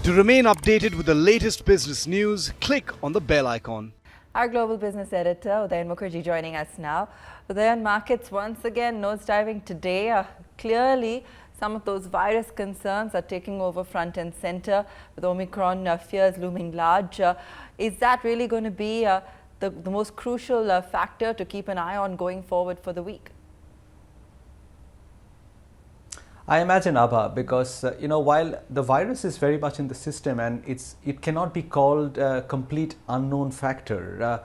To remain updated with the latest business news, click on the bell icon. Our global business editor, Udayan Mukherjee, joining us now. Udayan, markets once again nosediving today. Clearly, some of those virus concerns are taking over front and center, with Omicron fears looming large. Is that really going to be the most crucial factor to keep an eye on going forward for the week? I imagine, Abha, because while the virus is very much in the system and it cannot be called a complete unknown factor,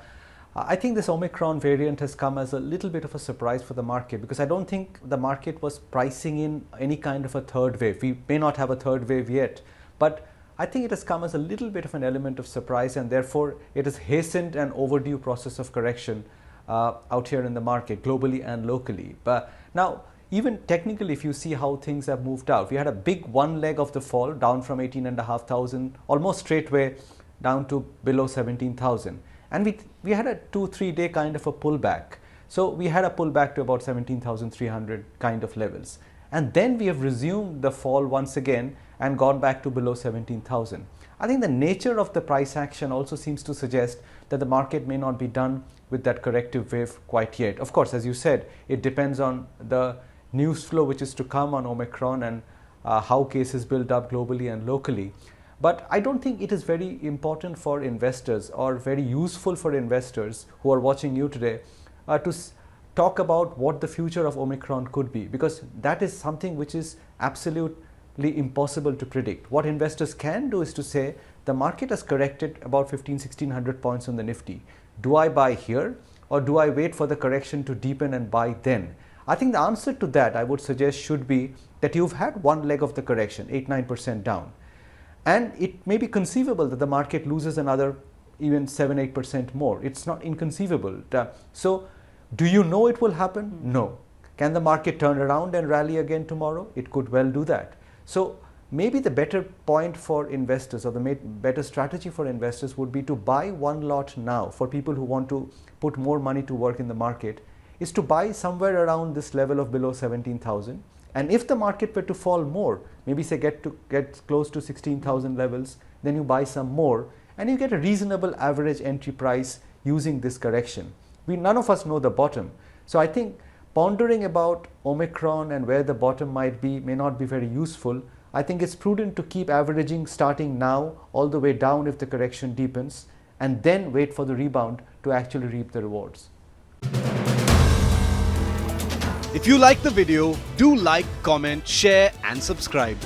I think this Omicron variant has come as a little bit of a surprise for the market, because I don't think the market was pricing in any kind of a third wave. We may not have a third wave yet, but I think it has come as a little bit of an element of surprise, and therefore it has hastened an overdue process of correction out here in the market, globally and locally. But now, even technically, if you see how things have moved out, we had a big one leg of the fall, down from 18,500, almost straightway down to below 17,000. And we had a 2-3 day kind of a pullback. So we had a pullback to about 17,300 kind of levels. And then we have resumed the fall once again and gone back to below 17,000. I think the nature of the price action also seems to suggest that the market may not be done with that corrective wave quite yet. Of course, as you said, it depends on the news flow which is to come on Omicron and how cases build up globally and locally. But I don't think it is very important for investors or very useful for investors who are watching you today to talk about what the future of Omicron could be, because that is something which is absolutely impossible to predict. What investors can do is to say the market has corrected about 1,500-1,600 points on the Nifty. Do I buy here, or do I wait for the correction to deepen and buy then? I think the answer to that, I would suggest, should be that you've had one leg of the correction, 8-9% down. And it may be conceivable that the market loses another even 7-8% more. It's not inconceivable. So do you know it will happen? No. Can the market turn around and rally again tomorrow? It could well do that. So maybe the better point for investors, or the better strategy for investors, would be to buy one lot now for people who want to put more money to work in the market, is to buy somewhere around this level of below 17,000. And if the market were to fall more, maybe say get close to 16,000 levels, then you buy some more and you get a reasonable average entry price using this correction. None of us know the bottom. So I think pondering about Omicron and where the bottom might be may not be very useful. I think it's prudent to keep averaging starting now all the way down if the correction deepens, and then wait for the rebound to actually reap the rewards. If you like the video, do like, comment, share and subscribe.